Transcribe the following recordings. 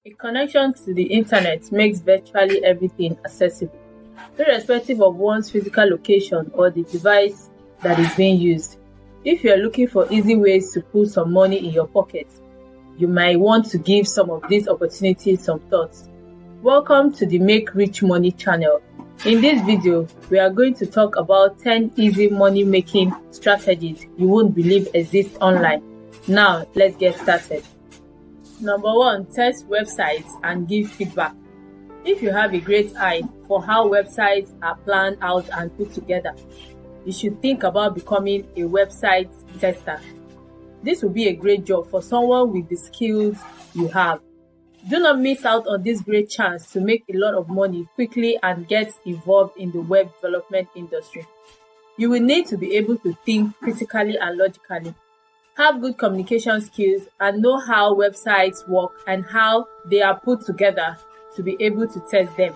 A connection to the internet makes virtually everything accessible, irrespective of one's physical location or the device that is being used. If you are looking for easy ways to put some money in your pocket, you might want to give some of these opportunities some thoughts. Welcome to the Make Rich Money channel. In this video, we are going to talk about 10 easy money-making strategies you won't believe exist online. Now, let's get started. Number 1, test websites and give feedback. If you have a great eye for how websites are planned out and put together, you should think about becoming a website tester. This will be a great job for someone with the skills you have. Do not miss out on this great chance to make a lot of money quickly and get involved in the web development industry. You will need to be able to think critically and logically, have good communication skills, and know how websites work and how they are put together to be able to test them.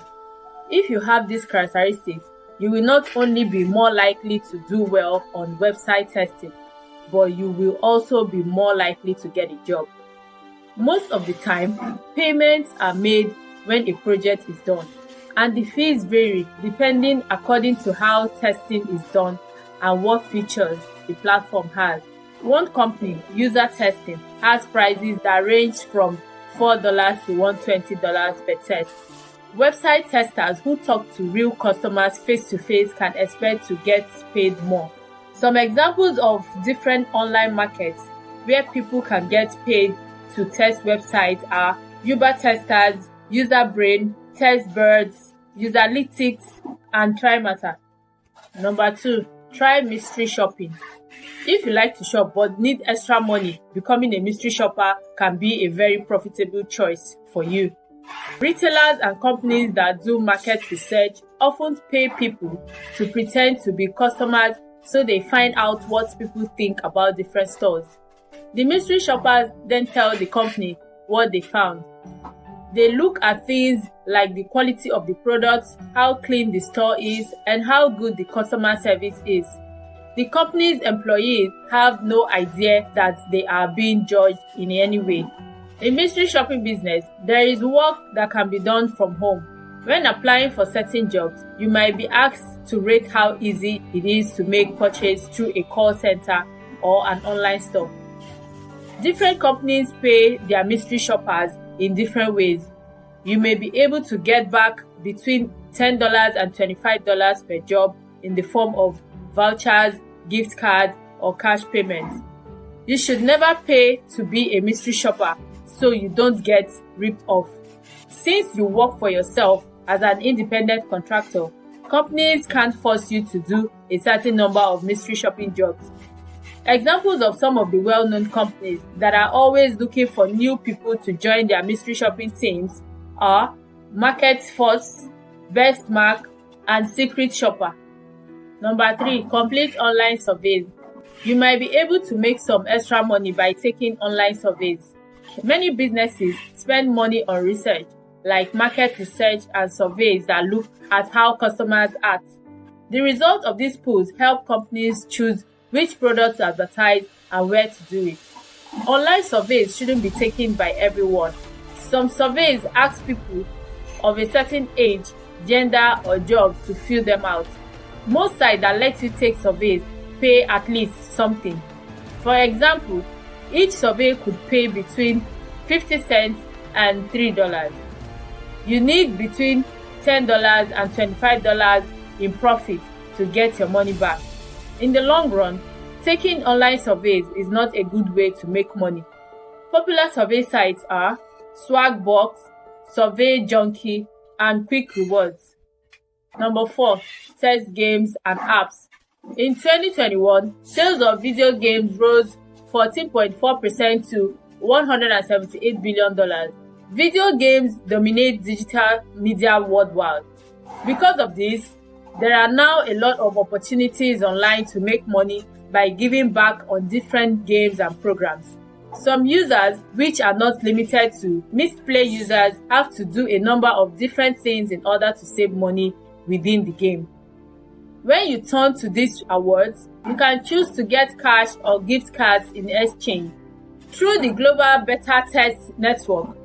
If you have these characteristics, you will not only be more likely to do well on website testing, but you will also be more likely to get a job. Most of the time, payments are made when a project is done, and the fees vary depending according to how testing is done and what features the platform has. One company, User Testing, has prices that range from $4 to $120 per test. Website testers who talk to real customers face-to-face can expect to get paid more. Some examples of different online markets where people can get paid to test websites are Uber Testers, UserBrain, TestBirds, Userlytics, and TryMatter. Number 2, try mystery shopping. If you like to shop but need extra money, becoming a mystery shopper can be a very profitable choice for you. Retailers and companies that do market research often pay people to pretend to be customers so they find out what people think about different stores. The mystery shoppers then tell the company what they found. They look at things like the quality of the products, how clean the store is, and how good the customer service is. The company's employees have no idea that they are being judged in any way. In mystery shopping business, there is work that can be done from home. When applying for certain jobs, you might be asked to rate how easy it is to make purchase through a call center or an online store. Different companies pay their mystery shoppers in different ways. You may be able to get back between $10 and $25 per job in the form of vouchers, gift cards, or cash payments. You should never pay to be a mystery shopper so you don't get ripped off. Since you work for yourself as an independent contractor, companies can't force you to do a certain number of mystery shopping jobs. Examples of some of the well-known companies that are always looking for new people to join their mystery shopping teams are Market Force, Bestmark, and Secret Shopper. Number 3, complete online surveys. You might be able to make some extra money by taking online surveys. Many businesses spend money on research, like market research and surveys that look at how customers act. The result of these polls help companies choose which products to advertise and where to do it. Online surveys shouldn't be taken by everyone. Some surveys ask people of a certain age, gender, or job to fill them out. Most sites that let you take surveys pay at least something. For example, each survey could pay between 50 cents and $3. You need between $10 and $25 in profit to get your money back. In the long run, taking online surveys is not a good way to make money. Popular survey sites are Swagbox, Survey Junkie, and Quick Rewards. Number 4, test games and apps. In 2021, sales of video games rose 14.4% to $178 billion. Video games dominate digital media worldwide. Because of this, there are now a lot of opportunities online to make money by giving back on different games and programs. Some users, which are not limited to misplay users, have to do a number of different things in order to save money within the game. When you turn to these awards, you can choose to get cash or gift cards in exchange. Through the global beta test network,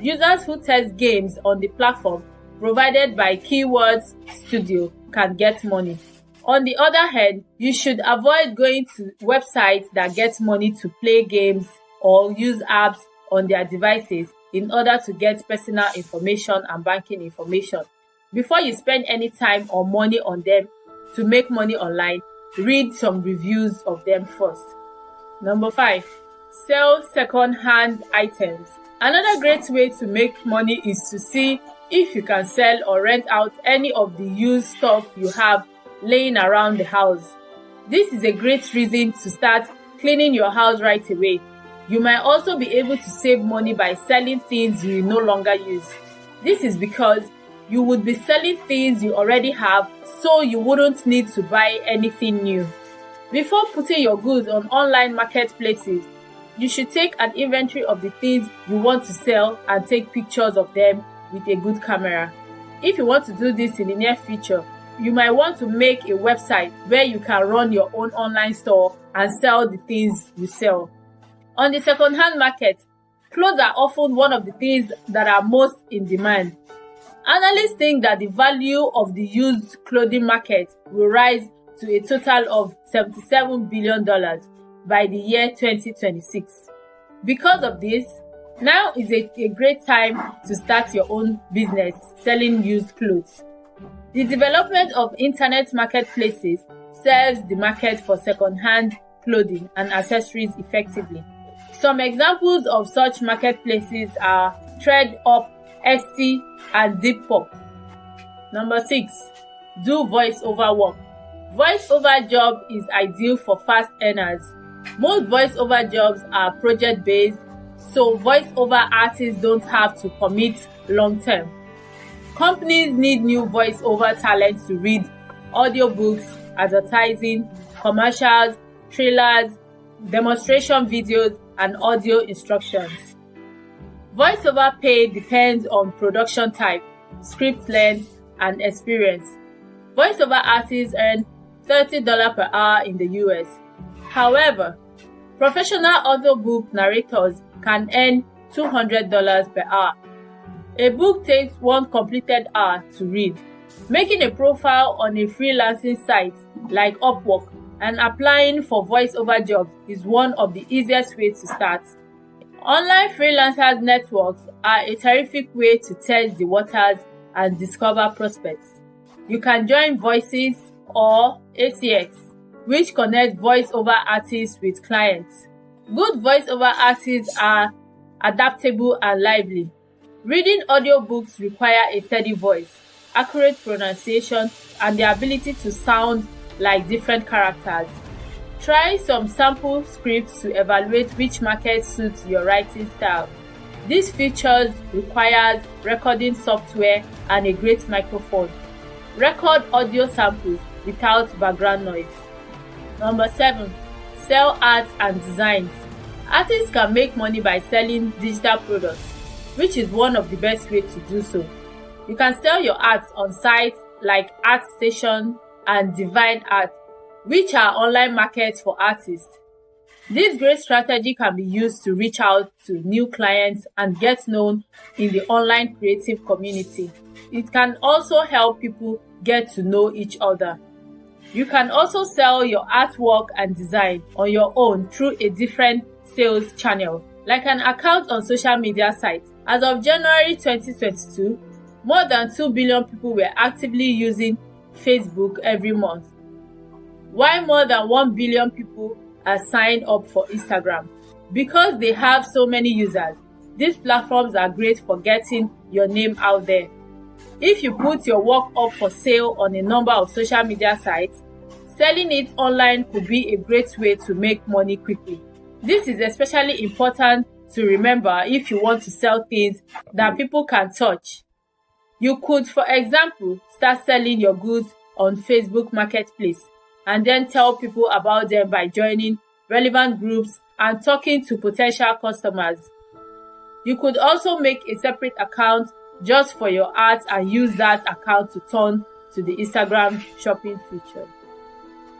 Users who test games on the platform provided by Keywords Studio can get money. On the other hand, you should avoid going to websites that get money to play games or use apps on their devices in order to get personal information and banking information. Before you spend any time or money on them to make money online, read some reviews of them first. Number 5. Sell second-hand items. Another great way to make money is to see if you can sell or rent out any of the used stuff you have laying around the house. This is a great reason to start cleaning your house right away. You might also be able to save money by selling things you no longer use. This is because you would be selling things you already have, so you wouldn't need to buy anything new. Before putting your goods on online marketplaces, you should take an inventory of the things you want to sell and take pictures of them with a good camera. If you want to do this in the near future, you might want to make a website where you can run your own online store and sell the things you sell. On the second-hand market, clothes are often one of the things that are most in demand. Analysts think that the value of the used clothing market will rise to a total of $77 billion by the year 2026. Because of this, now is a great time to start your own business selling used clothes. The development of internet marketplaces serves the market for second-hand clothing and accessories effectively. Some examples of such marketplaces are ThreadUp, Etsy, and Depop. Number 6. Do voice-over work. Voice-over job is ideal for fast earners. Most voice-over jobs are project-based, so voice-over artists don't have to commit long-term. Companies need new voice-over talent to read audiobooks, advertising, commercials, trailers, demonstration videos, and audio instructions. Voice-over pay depends on production type, script length, and experience. Voice-over artists earn $30 per hour in the US. However, professional audiobook narrators can earn $200 per hour. A book takes one completed hour to read. Making a profile on a freelancing site like Upwork and applying for voice-over jobs is one of the easiest ways to start. Online freelancers networks are a terrific way to test the waters and discover prospects. You can join Voices or ACX, which connect voice-over artists with clients. Good voice-over artists are adaptable and lively. Reading audiobooks require a steady voice, accurate pronunciation, and the ability to sound like different characters. Try some sample scripts to evaluate which market suits your writing style. These features requires recording software and a great microphone. Record audio samples without background noise. Number 7. Sell art and designs. Artists can make money by selling digital products, which is one of the best ways to do so. You can sell your art on sites like ArtStation and Divine Art, which are online markets for artists. This great strategy can be used to reach out to new clients and get known in the online creative community. It can also help people get to know each other. You can also sell your artwork and design on your own through a different sales channel, like an account on social media sites. As of January 2022, more than 2 billion people were actively using Facebook every month, while more than 1 billion people are signed up for Instagram. Because they have so many users, these platforms are great for getting your name out there. If you put your work up for sale on a number of social media sites, selling it online could be a great way to make money quickly. This is especially important to remember if you want to sell things that people can touch. You could, for example, start selling your goods on Facebook Marketplace and then tell people about them by joining relevant groups and talking to potential customers. You could also make a separate account just for your art and use that account to turn to the Instagram shopping feature.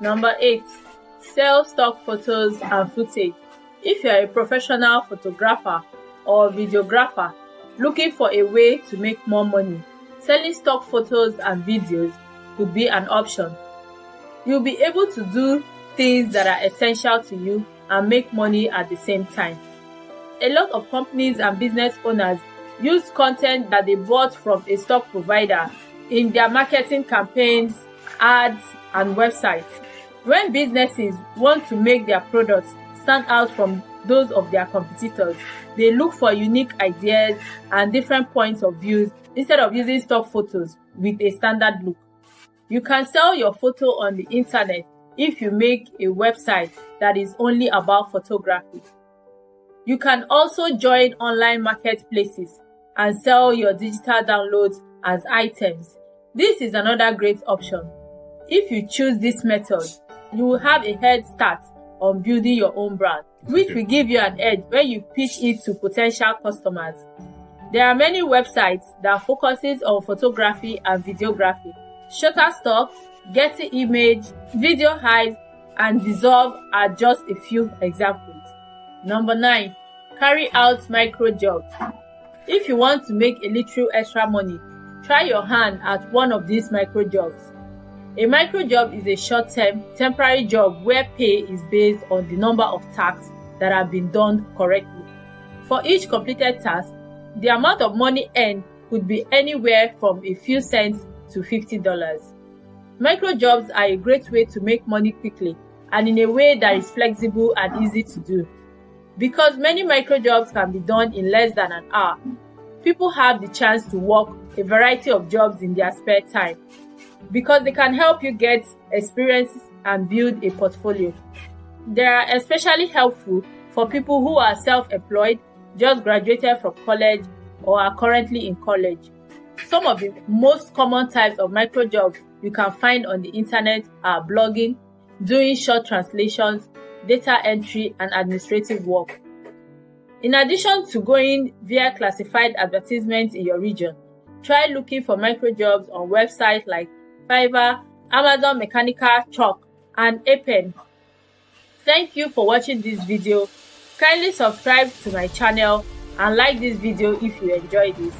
Number 8. Sell stock photos and footage. If you are a professional photographer or videographer, looking for a way to make more money, selling stock photos and videos could be an option. You'll be able to do things that are essential to you and make money at the same time. A lot of companies and business owners use content that they bought from a stock provider in their marketing campaigns, ads, and websites. When businesses want to make their products stand out from those of their competitors, they look for unique ideas and different points of view instead of using stock photos with a standard look. You can sell your photo on the internet if you make a website that is only about photography. You can also join online marketplaces and sell your digital downloads as items. This is another great option. If you choose this method, you will have a head start on building your own brand, which will give you an edge when you pitch it to potential customers. There are many websites that focuses on photography and videography. Shutterstock, Getty Image, Video Hive, and Dissolve are just a few examples. Number 9. Carry out micro jobs. If you want to make a little extra money, try your hand at one of these micro jobs. A micro job is a short-term, temporary job where pay is based on the number of tasks that have been done correctly. For each completed task, the amount of money earned could be anywhere from a few cents to $50. Micro jobs are a great way to make money quickly and in a way that is flexible and easy to do. Because many micro jobs can be done in less than an hour, people have the chance to work a variety of jobs in their spare time because they can help you get experience and build a portfolio. They are especially helpful for people who are self-employed, just graduated from college, or are currently in college. Some of the most common types of micro jobs you can find on the internet are blogging, doing short translations, data entry, and administrative work. In addition to going via classified advertisements in your region, try looking for micro jobs on websites like Fiverr, Amazon Mechanical Turk, and Appen. Thank you for watching this video. Kindly subscribe to my channel and like this video if you enjoyed this.